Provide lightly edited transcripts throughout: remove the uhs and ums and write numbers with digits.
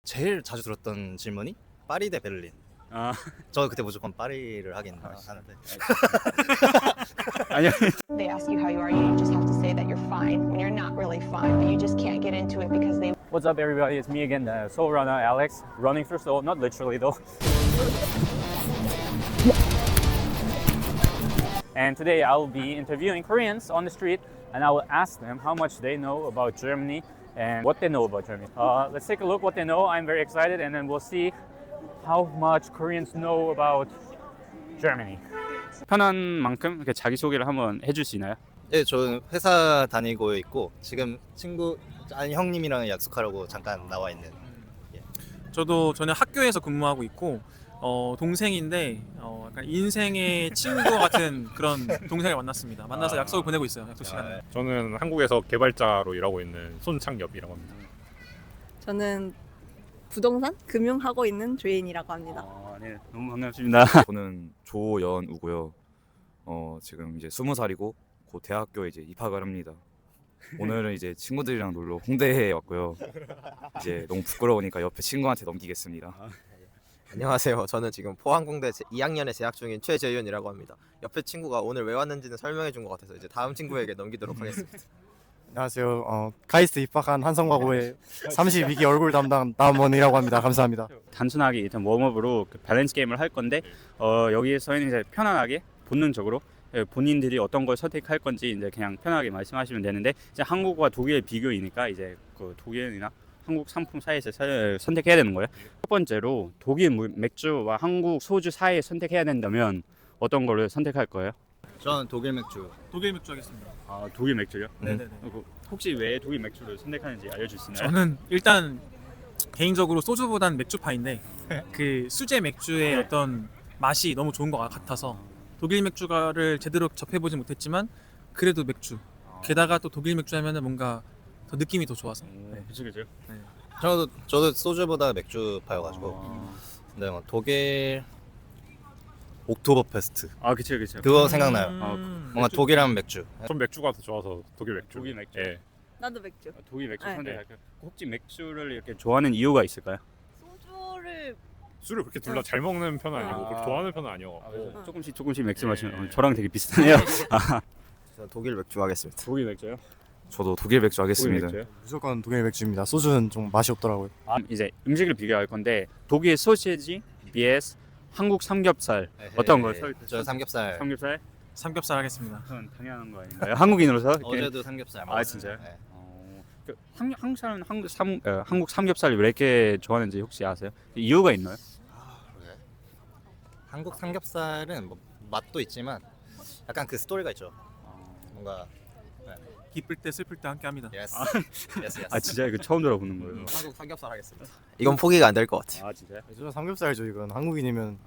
제일 자주 들었던 질문이 파리 대 베를린. 아 저 그때 무조건 파리를 하긴 하는데. 아니요. They ask you how you are, you just have to say that you're fine when you're not really fine, but you just can't get into it because they What's up, everybody? It's me again, the Seoul runner Alex, running through Seoul. Not literally though. And today I will be interviewing Koreans on the street, and I will ask them how much they know about Germany and what they know about Germany. Let's take a look what they know. I'm very excited, and then we'll see how much Koreans know about Germany. 편한 만큼 이렇게 자기 소개를 한번 해줄 수 있나요? 네, 저는 회사 다니고 있고 지금 형님이랑 약속하려고 잠깐 나와 있는. 저는 학교에서 근무하고 있고 동생인데 약간 인생의 친구 같은 그런 동생을 만났습니다. 만나서 약속을 보내고 있어요. 약속 시간에. 저는 한국에서 개발자로 일하고 있는 손창엽이라고 합니다. 저는 부동산 금융하고 있는 조인이라고 합니다. 네, 너무 반갑습니다. 저는 조연우고요. 지금 이제 20살이고 곧 대학교에 이제 입학을 합니다. 오늘은 이제 친구들이랑 놀러 홍대에 왔고요. 이제 너무 부끄러우니까 옆에 친구한테 넘기겠습니다. 안녕하세요. 저는 지금 포항공대 2학년에 재학 중인 최재윤이라고 합니다. 옆에 친구가 오늘 왜 왔는지는 설명해 준 것 같아서 이제 다음 친구에게 넘기도록 하겠습니다. 안녕하세요. 카이스트 입학한 한성과고의 32기 얼굴 담당 남원이라고 합니다. 감사합니다. 단순하게 일단 웜업으로 그 밸런스 게임을 할 건데 여기에서는 이제 편안하게 본능적으로 본인들이 어떤 걸 선택할 건지 이제 그냥 편하게 말씀하시면 되는데, 이제 한국과 독일 비교이니까 이제 그 독일이나 한국 상품 사이에서 선택해야 되는 거예요. 첫 번째로 독일 맥주와 한국 소주 사이에 선택해야 된다면 어떤 거를 선택할 거예요? 저는 독일 맥주. 독일 맥주 하겠습니다. 아, 독일 맥주요? 네네네. 혹시 왜 독일 맥주를 선택하는지 알려줄 수 있나요? 저는 일단 개인적으로 소주보단 맥주파인데 그 수제 맥주의 어떤 맛이 너무 좋은 것 같아서 독일 맥주를 제대로 접해보지 못했지만 그래도 맥주. 게다가 또 독일 맥주 하면은 뭔가 더 느낌이 더 좋아서. 네. 그죠. 저도 소주보다 맥주파여가지고. 근데 뭐 독일 옥토버페스트 아, 그쵸. 그거 생각나요. 뭔가 맥주. 독일하면 맥주. 전 맥주가 더 좋아서 독일 맥주. 독일 맥주. 예. 나도 맥주. 독일 맥주 네. 선택할까요? 혹시 맥주를 이렇게 좋아하는 이유가 있을까요? 소주를 술을 그렇게 둘 다 잘 먹는 편은 아니고 그렇게 좋아하는 편은 아니어갖고. 조금씩 맥주 네. 마시면 저랑 되게 비슷하네요. 저는 독일 맥주 하겠습니다. 독일 맥주요? 저도 독일 맥주 하겠습니다. 무조건 독일 맥주입니다. 소주는 좀 맛이 없더라고요. 이제 음식을 비교할 건데 독일 소시지 vs 한국 삼겹살 어떤 걸 선택하세요? 저 삼겹살. 삼겹살 하겠습니다. 그건 당연한 거 아닌가요? 한국인으로서? 어제도 삼겹살 먹었어요. 아, 진짜요? 네. 한국 사람은 한국 삼겹살을 왜 이렇게 좋아하는지 혹시 아세요? 이유가 있나요? 한국 삼겹살은 뭐 맛도 있지만 약간 그 스토리가 있죠. 뭔가 기쁠 때 슬플 때 함께 합니다. yes. 아, 진짜 이거 처음 들어보는 거예요. 한국 삼겹살 하겠습니다. 이건 포기가 안 될 것 같아요. 아, 진짜요? 저 삼겹살이죠. 이건 한국인이면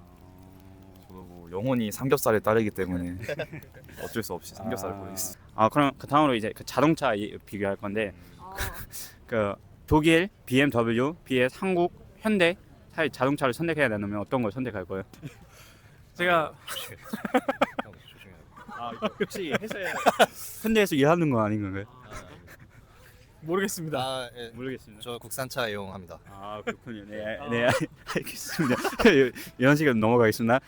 저도 뭐 영원히 삼겹살에 따르기 때문에 어쩔 수 없이 삼겹살을 고르겠습니다. 그럼 그 다음으로 이제 그 자동차 비교할 건데 그 독일 BMW vs 한국 현대 사이 자동차를 선택해야 된다면 어떤 걸 선택할 거예요? 제가 혹시 회사에 현대에서 일하는 거 아닌 건가요? 모르겠습니다. 모르겠습니다. 저 국산차 이용합니다. 아, 그렇군요. 네, 알겠습니다. 이런 식으로 넘어가겠습니다.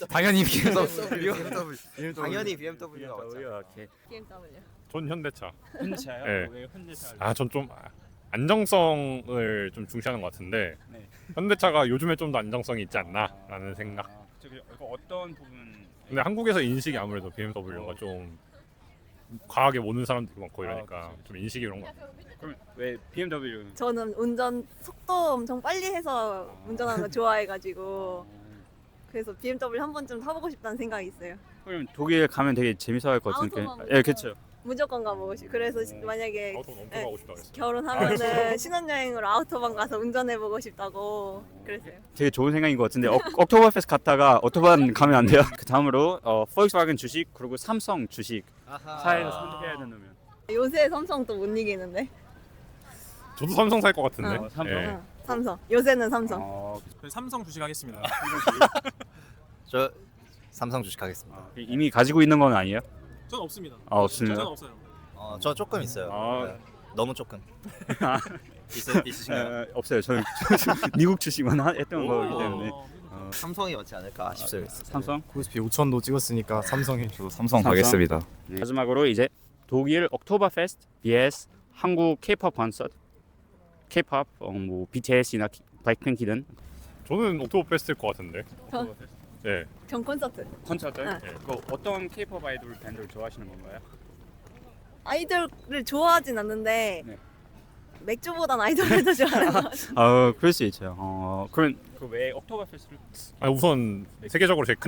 당연히 BMW. 당연히 BMW가 맞죠. 오케이. BMW. 전 현대차. 현대차요? 네. 왜 현대차? 전 좀 안정성을 좀 중시하는 것 같은데 네. 현대차가 요즘에 좀 더 안정성이 있지 않나라는 생각. 이거 어떤 부분? 근데 한국에서 인식이 아무래도 BMW가 좀 과하게 모는 사람들이 많고 이러니까 그치. 좀 인식이 그런 것 같아요. 그럼 왜 BMW는? 저는 운전 속도 엄청 빨리 해서 운전하는 거 좋아해가지고 그래서 BMW 한 번쯤 타보고 싶다는 생각이 있어요. 그럼 독일 가면 되게 재밌어할 것 같은데. 아우토만 예, 그렇죠. 무조건 가보고 싶. 그래서 만약에 아우토 엄청 가고 싶다 그랬어. 결혼하면은 신혼여행으로 아우토반 가서 운전해보고 싶다고 그랬어요. 되게 좋은 생각인 것 같은데 옥토버페스트 갔다가 오토반 가면 안 돼요? 그 다음으로 볼kswagen 주식 그리고 삼성 주식 사이에서 선택해야 된다면 요새 삼성 또 못 이기는데. 저도 삼성 살 것 같은데. 삼성? 예. 응, 삼성. 요새는 삼성. 삼성 주식 하겠습니다. 저 삼성 주식 하겠습니다. 이미 가지고 있는 건 아니에요? 전 없습니다. 아, 없습니다. 전 없어요. 저 조금 있어요. 아, 네. 너무 조금. 있으신가요? 없어요. 저는 미국 출시만 했던 거기 때문에. 삼성이 맞지 않을까 싶습니다. 삼성. 코스피 5천도 찍었으니까 삼성이. 저도 삼성 삼성? 가겠습니다. 네. 마지막으로 이제 독일 옥토버 페스트 vs 한국 K-pop 콘서트. K-pop 뭐 BTS나 블랙핑크든 저는 옥토버 페스트일 것 같은데. 전, 네. 전 콘서트. 콘서트. 네. 그 어떤 K-pop 아이돌 밴드를 좋아하시는 건가요? 아이돌을 좋아하진 않는데 네. 맥주보단 아이돌을 더 좋아하는 것 같아요. 그럴 수 있죠. 그럼 그왜 옥토버 페스트를? 아니, 우선 세계적으로 제일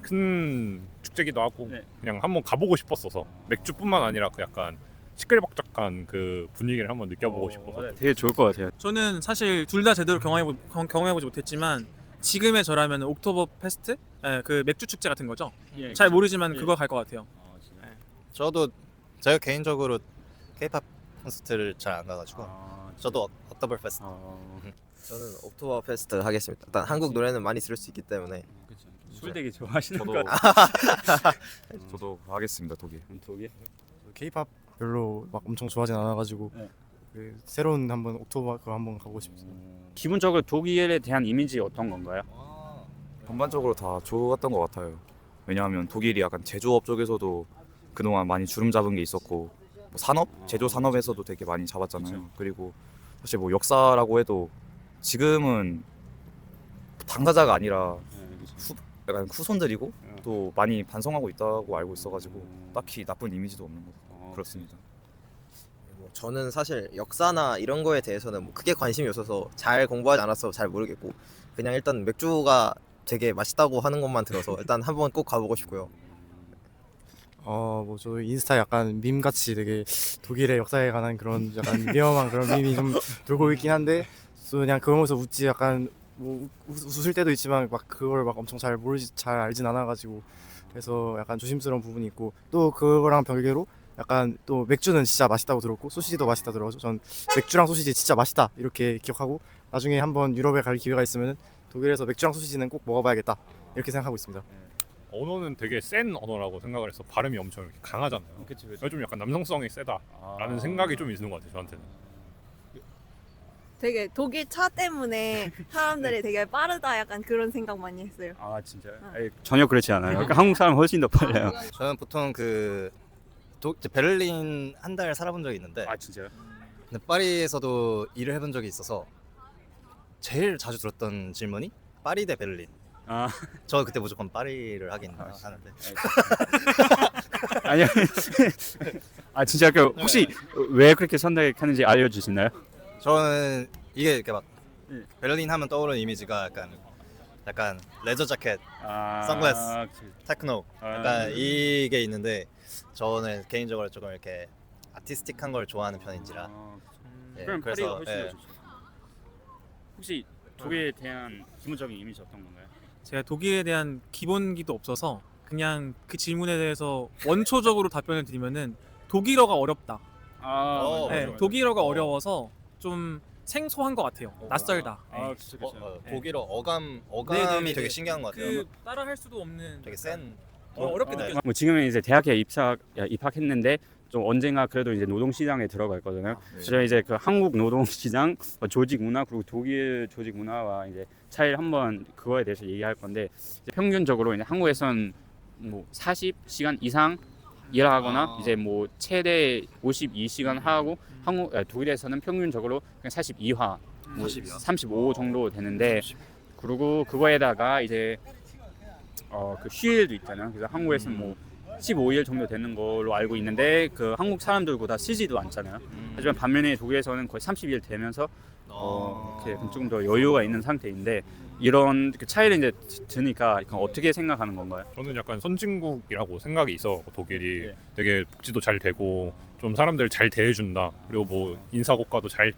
큰 축제기도 하고 네. 그냥 한번 가보고 싶었어서 맥주뿐만 아니라 그 약간 시끌벅적한 그 분위기를 한번 느껴보고 싶어서. 되게 좋을 것 같아요. 저는 사실 둘 다 제대로 경험해보지 못했지만 지금의 저라면 옥토버 페스트? 예, 그 맥주 축제 같은 거죠. 예, 잘 모르지만 예. 그거 갈 것 같아요. 저도 제가 개인적으로 K-pop 콘서트를 잘 안 가가지고 저도 옥토버 페스트. 저는 옥토버 페스트 하겠습니다. 일단 한국 노래는 많이 들을 수 있기 때문에. 술 되게 좋아하시는 저도 것 같아요. 저도 하겠습니다. 독일. 독일. K-pop 별로 막 엄청 좋아하진 않아가지고 네. 그 새로운 한번 옥토버 그거 한번 가고 싶습니다. 기본적으로 독일에 대한 이미지 어떤 건가요? 전반적으로 다 좋았던 것 같아요. 왜냐하면 독일이 약간 제조업 쪽에서도 그동안 많이 주름 잡은 게 있었고 뭐 산업, 제조 산업에서도 되게 많이 잡았잖아요. 그리고 사실 뭐 역사라고 해도 지금은 당사자가 아니라 약간 후손들이고 또 많이 반성하고 있다고 알고 있어가지고 딱히 나쁜 이미지도 없는 것 같아요. 그렇습니다. 뭐 저는 사실 역사나 이런 거에 대해서는 뭐 크게 관심이 없어서 잘 공부하지 않아서 잘 모르겠고 그냥 일단 맥주가 되게 맛있다고 하는 것만 들어서 일단 한번 꼭 가보고 싶고요. 뭐 저 인스타 약간 밈 같이 되게 독일의 역사에 관한 그런 약간 위험한 그런 밈이 좀 돌고 있긴 한데 또 그냥 그거 보면서 웃지 약간 뭐 웃을 때도 있지만 막 그걸 막 엄청 잘 알진 않아가지고 그래서 약간 조심스러운 부분이 있고 또 그거랑 별개로 약간 또 맥주는 진짜 맛있다고 들었고 소시지도 맛있다 들어서 전 맥주랑 소시지 진짜 맛있다 이렇게 기억하고 나중에 한번 유럽에 갈 기회가 있으면 독일에서 맥주랑 소시지는 꼭 먹어봐야겠다 이렇게 생각하고 있습니다. 언어는 되게 센 언어라고 생각을 해서 발음이 엄청 이렇게 강하잖아요. 그치. 그래서 좀 약간 남성성이 세다라는 생각이 좀 있는 것 같아요. 저한테는. 되게 독일 차 때문에 사람들이 되게 빠르다 약간 그런 생각 많이 했어요. 아 진짜요? 전혀 그렇지 않아요. 그러니까 한국 사람 훨씬 더 빨라요. 저는 보통 이제 베를린 한 달 살아본 적이 있는데 아 진짜요? 근데 파리에서도 일을 해본 적이 있어서 제일 자주 들었던 질문이 파리 대 베를린. 저 그때 무조건 파리를 하긴 하는데. 아니요. 진짜 그 혹시 왜 그렇게 선택하는지 알려주시나요? 저는 이게 이렇게 막 베를린 하면 떠오르는 이미지가 약간 레저 자켓, 선글라스, 테크노 약간 이게 있는데 저는 개인적으로 조금 이렇게 아티스틱한 걸 좋아하는 편인지라. 그럼 파리가 훨씬 예. 더 좋죠. 혹시 독일에 대한 기본적인 이미지 어떤 건가요? 제가 독일에 대한 기본기도 없어서 그냥 그 질문에 대해서 원초적으로 답변을 드리면은 독일어가 어렵다. 네, 맞아요. 독일어가 어려워서 좀 생소한 것 같아요. 낯설다. 네. 그쵸. 독일어 어감이 네네네. 되게 신기한 것 같아요. 그 따라할 수도 없는 되게 센. 어렵게 네. 느껴져요. 뭐 지금은 이제 대학에 입학했는데 좀 언젠가 그래도 이제 노동시장에 들어갈 거잖아요. 그래서 이제 그 한국 노동시장 조직 문화 그리고 독일 조직 문화와 이제 차이를 한번 그거에 대해서 얘기할 건데 이제 평균적으로 이제 한국에선 뭐 40시간 이상 일하거나 이제 뭐 최대 52시간 하고 독일에서는 평균적으로 그냥 42화, 뭐 35 정도 되는데 그리고 그거에다가 이제 그 휴일도 있잖아요. 그래서 한국에서는 뭐 15일 정도 되는 걸로 알고 있는데 그 한국 사람들보다 쉬지도 않잖아요. 하지만 반면에 독일에서는 거의 30일 되면서 이렇게 조금 더 여유가 있는 상태인데 이런 그 차이를 이제 드니까 어떻게 생각하는 건가요? 저는 약간 선진국이라고 생각이 있어. 독일이 네. 되게 복지도 잘 되고 좀 사람들 잘 대해준다. 그리고 뭐 인사고과도 잘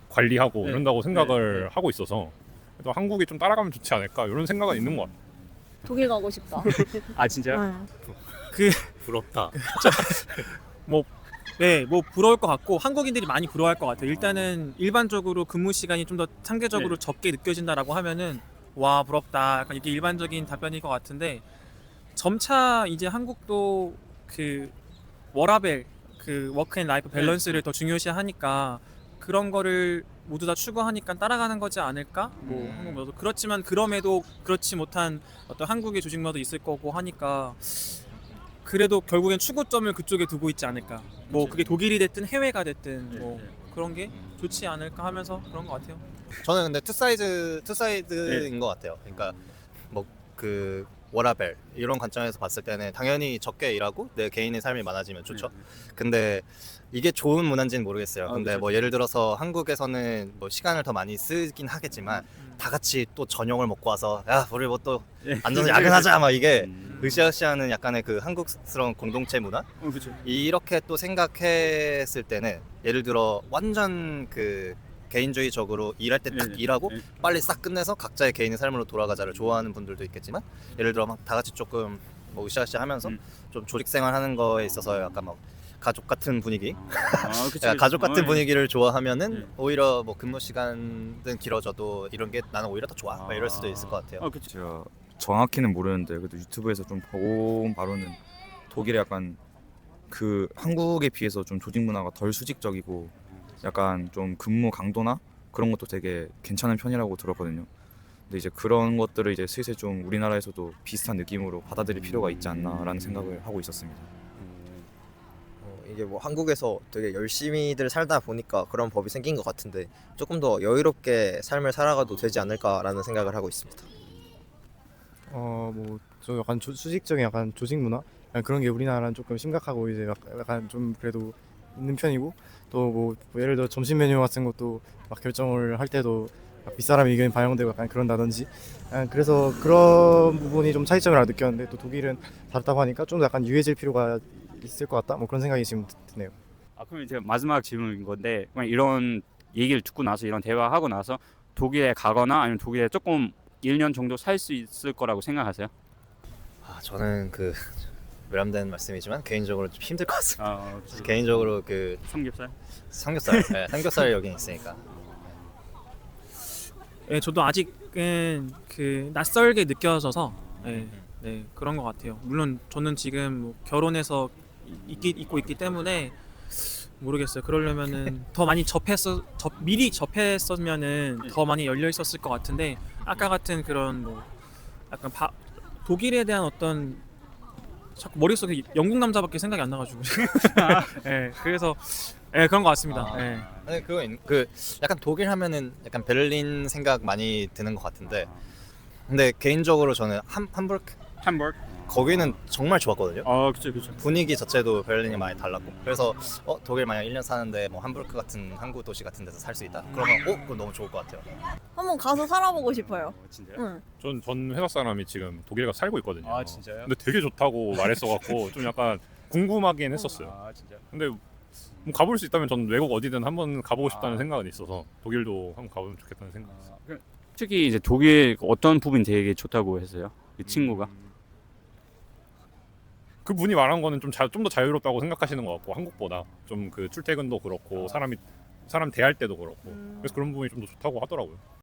관리하고 네. 이런다고 생각을 하고 있어서 또 한국이 좀 따라가면 좋지 않을까 이런 생각은 있는 것 같아요. 독일 가고 싶다. 아 진짜요? 부럽다. 네, 뭐 부러울 것 같고 한국인들이 많이 부러워할 것 같아요. 일단은 일반적으로 근무 시간이 좀 더 상대적으로 적게 느껴진다라고 하면은 와 부럽다. 약간 이게 일반적인 답변일 것 같은데 점차 이제 한국도 그 워라벨 그 워크 앤 라이프 밸런스를 더 중요시하니까 그런 거를 모두 다 추구하니까 따라가는 거지 않을까? 뭐 한국 문화도 그렇지만 그럼에도 그렇지 못한 어떤 한국의 조직 문화도 있을 거고 하니까 그래도 결국엔 추구점을 그쪽에 두고 있지 않을까? 뭐 그게 독일이 됐든 해외가 됐든 뭐 그런 게 좋지 않을까 하면서 그런 것 같아요. 저는 근데 투사이드인 것 같아요. 그러니까 뭐 그 워라벨 이런 관점에서 봤을 때는 당연히 적게 일하고 내 개인의 삶이 많아지면 좋죠. 근데 이게 좋은 문화인지는 모르겠어요. 근데 뭐 예를 들어서 한국에서는 뭐 시간을 더 많이 쓰긴 하겠지만 다 같이 또 저녁을 먹고 와서 야 우리 뭐 또 앉아서 야근하자 막 이게 으쌰으쌰하는 약간의 그 한국스러운 공동체 문화 그렇죠. 이렇게 또 생각했을 때는 예를 들어 완전 그 개인주의적으로 일할 때 딱 일하고 빨리 싹 끝내서 각자의 개인의 삶으로 돌아가자를 좋아하는 분들도 있겠지만 예를 들어 막 다 같이 조금 뭐 으쌰으쌰 하면서 좀 조직 생활하는 거에 있어서 약간 막 가족 같은 분위기 그치. 가족 같은 분위기를 좋아하면은 오히려 뭐 근무 시간은 길어져도 이런 게 나는 오히려 더 좋아 막 이럴 수도 있을 것 같아요. 그치. 제가 정확히는 모르는데 그래도 유튜브에서 좀 본 바로는 독일의 약간 그 한국에 비해서 좀 조직 문화가 덜 수직적이고 약간 좀 근무 강도나 그런 것도 되게 괜찮은 편이라고 들었거든요. 근데 이제 그런 것들을 이제 슬슬 좀 우리나라에서도 비슷한 느낌으로 받아들일 필요가 있지 않나라는 생각을 하고 있었습니다. 이게 뭐 한국에서 되게 열심히들 살다 보니까 그런 법이 생긴 것 같은데 조금 더 여유롭게 삶을 살아가도 되지 않을까라는 생각을 하고 있습니다. 뭐 저 약간 수직적인 약간 조직 문화 약간 그런 게 우리나라는 조금 심각하고 이제 약간 좀 그래도 있는 편이고 또 뭐 예를 들어 점심 메뉴 같은 것도 막 결정을 할 때도 막 윗사람 의견이 반영되고 약간 그런다든지 그래서 그런 부분이 좀 차이점을 느꼈는데 또 독일은 다르다고 하니까 좀 더 약간 유해질 필요가 있을 것 같다 뭐 그런 생각이 지금 드네요. 그럼 이제 마지막 질문인 건데 그냥 이런 얘기를 듣고 나서 이런 대화하고 나서 독일에 가거나 아니면 독일에 조금 1년 정도 살 수 있을 거라고 생각하세요? 저는 그 외람된 말씀이지만 개인적으로 좀 힘들 것 같습니다. 개인적으로 그 삼겹살 삼겹살이 여기 있으니까. 네, 저도 아직은 그 낯설게 느껴져서 네, 그런 것 같아요. 물론 저는 지금 뭐 결혼해서 있고 있기 때문에 모르겠어요. 그러려면은 더 많이 미리 접했으면은 더 많이 열려 있었을 것 같은데 아까 같은 그런 뭐 약간 독일에 대한 어떤 자꾸 머릿속에 영국 남자밖에 생각이 안 나가지고 그래서 그런 것 같습니다. 아니 그 약간 독일 하면은 약간 베를린 생각 많이 드는 것 같은데 근데 개인적으로 저는 함부르크 거기는 정말 좋았거든요. 그쵸. 분위기 자체도 베를린이 많이 달랐고 그래서 독일 만약 1년 사는데 뭐 함부르크 같은 항구 도시 같은 데서 살 수 있다 그러면 그거 너무 좋을 것 같아요. 한번 가서 살아보고 싶어요. 진짜요? 응. 전 회사 사람이 지금 독일에 가서 살고 있거든요. 진짜요? 근데 되게 좋다고 말했어갖고 좀 약간 궁금하긴 했었어요. 진짜. 근데 뭐 가볼 수 있다면 전 외국 어디든 한번 가보고 싶다는 생각은 있어서 독일도 한번 가보면 좋겠다는 생각이 있어요. 특히 이제 독일 어떤 부분이 되게 좋다고 했어요? 그 친구가? 그 분이 말한 거는 좀 더 자유롭다고 생각하시는 것 같고 한국보다 좀 그 출퇴근도 그렇고 사람 대할 때도 그렇고 그래서 그런 부분이 좀 더 좋다고 하더라고요.